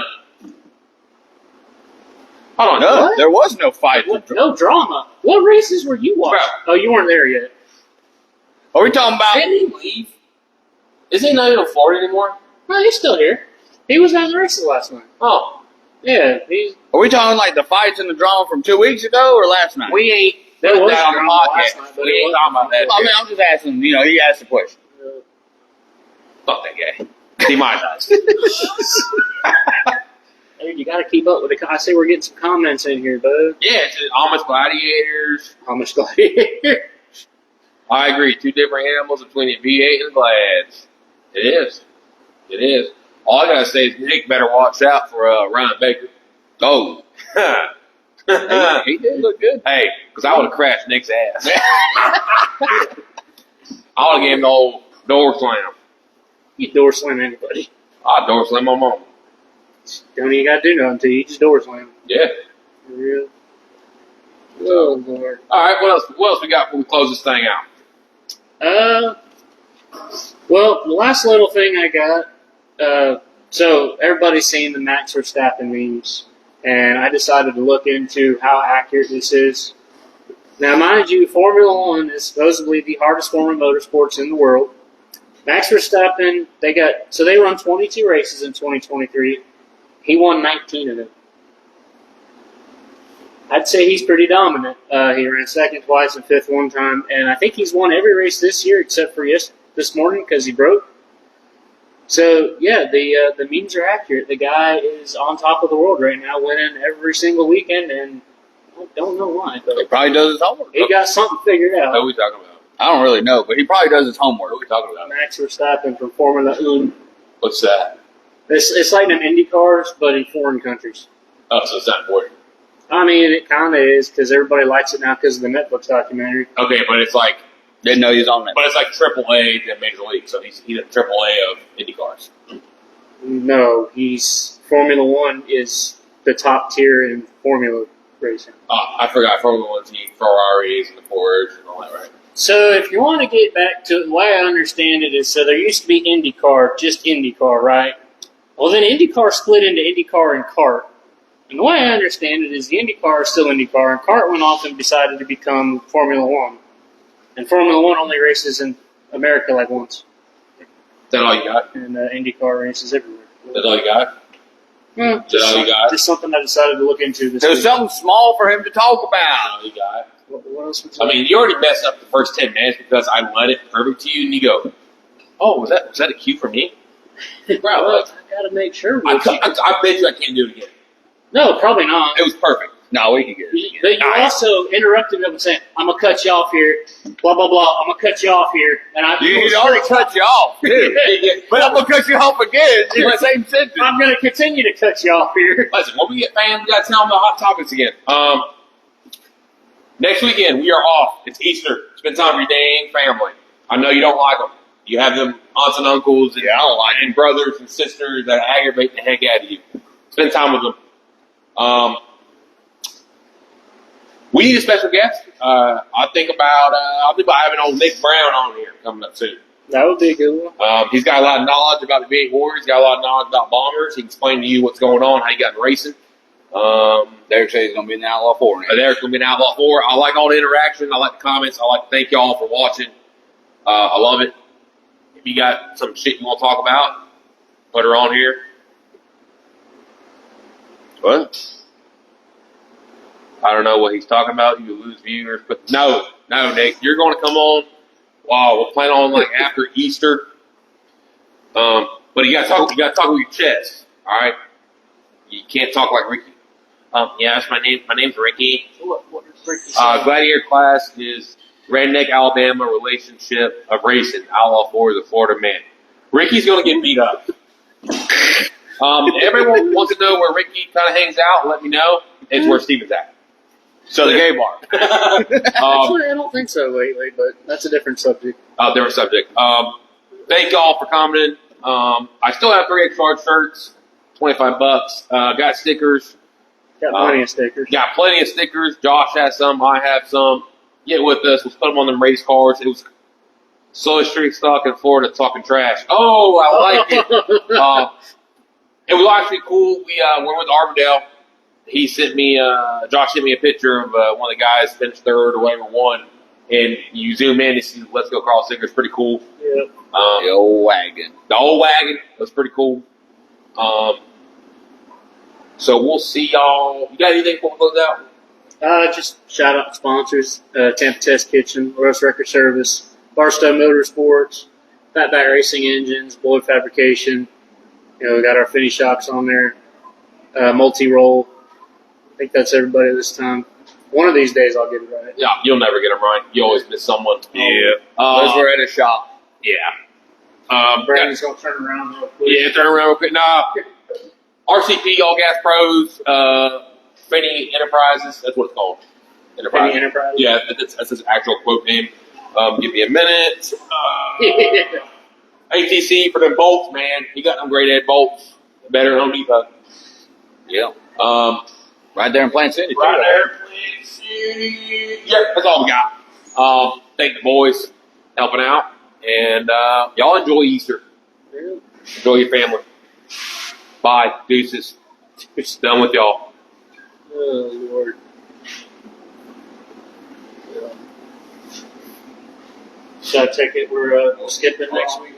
Hold on. No, What? there was no fight. No drama. What races were you watching? Bro. Oh, you weren't there yet. Are we talking about? Didn't he leave? Is he not even in Florida anymore? No, he's still here. He was at the races last night. Oh. Yeah, he's. Are we talking like the fights and the drama from 2 weeks ago or last night? We ain't There put was that on the drama last podcast. night, but We it ain't talking about that. I mean, I'm just asking. You know, he asked the question. Fuck that guy. Demonetized. Hey, you got to keep up with it. I see we're getting some comments in here, bud. Yeah, it's Amish Gladiators. Amish Gladiator. I agree. Two different animals between the V8 and the Glads. It is. It is. All I gotta say is Nick better watch out for Ryan Baker. Oh, he did look good. Hey, because I would have crashed Nick's ass. I would have gave him the old door slam. You door slam anybody. I'd door slam my mom. Don't even got to do nothing to you. You just door slam. Yeah. For real. Oh, Lord. All right. What else we got before we close this thing out? Well, the last little thing I got, so everybody's seen the Max Verstappen memes, and I decided to look into how accurate this is. Now, mind you, Formula One is supposedly the hardest form of motorsports in the world. Max Verstappen, they run 22 races in 2023. He won 19 of them. I'd say he's pretty dominant. He ran second twice and fifth one time, and I think he's won every race this year except for this morning because he broke. So yeah, the memes are accurate. The guy is on top of the world right now, winning every single weekend, and I don't know why, but He probably does his homework. he got something figured Who are out. we talking about? I don't really know, but he probably does his homework. Who are we talking about? Max Verstappen from Formula One. What's that? It's like them Indy cars, but in foreign countries. Oh, so it's not important. I mean, it kind of is because everybody likes it now because of the Netflix documentary. Okay, but it's like Didn't know he was on that. AAA to Major League, so he's the AAA of Indy cars. No, Formula One is the top tier in Formula racing. I forgot Formula One's the Ferraris and the Fords and all that, right? So if you want to get back to it, the way I understand it is, so there used to be IndyCar, just IndyCar, right? Well, then IndyCar split into IndyCar and CART. And the way I understand it is the IndyCar is still IndyCar, and CART went off and decided to become Formula One. And Formula One only races in America like once. Is that all you got? And IndyCar races everywhere. Is that all you got? Well, Is that all you got? just something I decided to look into this There's week. something small for him to talk Is that about. all you got? What else was I mean, you already messed up the first 10 minutes because I led it perfect to you, and you go, "Oh, was that a cue for me?" Bro, well, I got to make sure. I bet you I can't do it again. No, probably not. It was perfect. No, we can get it. But you also interrupted him and saying, "I'm gonna cut you off here." Blah blah blah. I'm gonna cut you off here, and He'd already cut you off, too. But I'm going to cut you off again in the same sentence. I'm gonna continue to cut you off here. Listen, when we get fans, we got to tell them the hot topics again. Next weekend, we are off. It's Easter. Spend time with your dang family. I know you don't like them. You have them aunts and uncles and, Yeah, I don't like and brothers and sisters that aggravate the heck out of you. Spend time with them. We need a special guest. I think about having old Nick Brown on here coming up soon. That would be a good one. He's got a lot of knowledge about the V8 Warriors. He's got a lot of knowledge about bombers. He can explain to you what's going on, how you got in racing. Derek says he's going to be in the Outlaw 4 now. There's going to be an Outlaw 4. I like all the interaction. I like the comments. I like to thank y'all for watching. I love it. If you got some shit you want to talk about, put her on here. What? I don't know what he's talking about. You lose viewers, but no, Nick, you're going to come on. Wow, we'll plan on like after Easter. But you got to talk. You got to talk with your chest. All right. You can't talk like Ricky. Yes, my name's Ricky. What is Ricky saying? Gladiator class is Redneck, Alabama relationship of racing. Outlaw 4 is a Florida man. Ricky's going to get beat up. Everyone wants to know where Ricky kind of hangs out. Let me know. It's where Steven's at. So the gay bar. Actually, I don't think so lately, but that's a different subject. Different subject. Thank y'all for commenting. I still have 3 extra large shirts, $25. Got stickers. Got plenty of stickers. Got plenty of stickers. Josh has some. I have some. Get with us. Let's put them on them race cars. It was Slow Street Stock in Florida talking trash. Oh, I like it. It was actually cool. We went with Armadale, he sent me, Josh sent me a picture of one of the guys finished third or whatever won. And you zoom in, you see the Let's Go Carl sticker. It's pretty cool. Yeah. The old wagon. The old wagon was pretty cool. So we'll see y'all. You got anything before we close out? Just shout out to sponsors: Tampa Test Kitchen, Russ Record Service, Barstow Motorsports, Fatback Racing Engines, Boyd Fabrication. You know, we got our Finney shocks on there. Multi Roll. I think that's everybody this time. One of these days I'll get it right. Yeah, you'll never get them right. You always miss someone. Yeah. Those were at a shop. Yeah. Brandon's gonna turn around real quick. Yeah, turn around real quick. Nah. RCP, All Gas Pros, Finney Enterprises. That's what it's called. Finney Enterprise. Yeah, that's his actual quote name. Give me a minute. ATC for them bolts, man. He got them great head bolts. Better than Home Depot. Yeah. Right there in Plant City. Right there, please. Yeah, that's all we got. Thank the boys helping out. And y'all enjoy Easter. Enjoy your family. Bye. Deuces. It's done with y'all. Oh, Lord. Should I take it? We're skipping next week.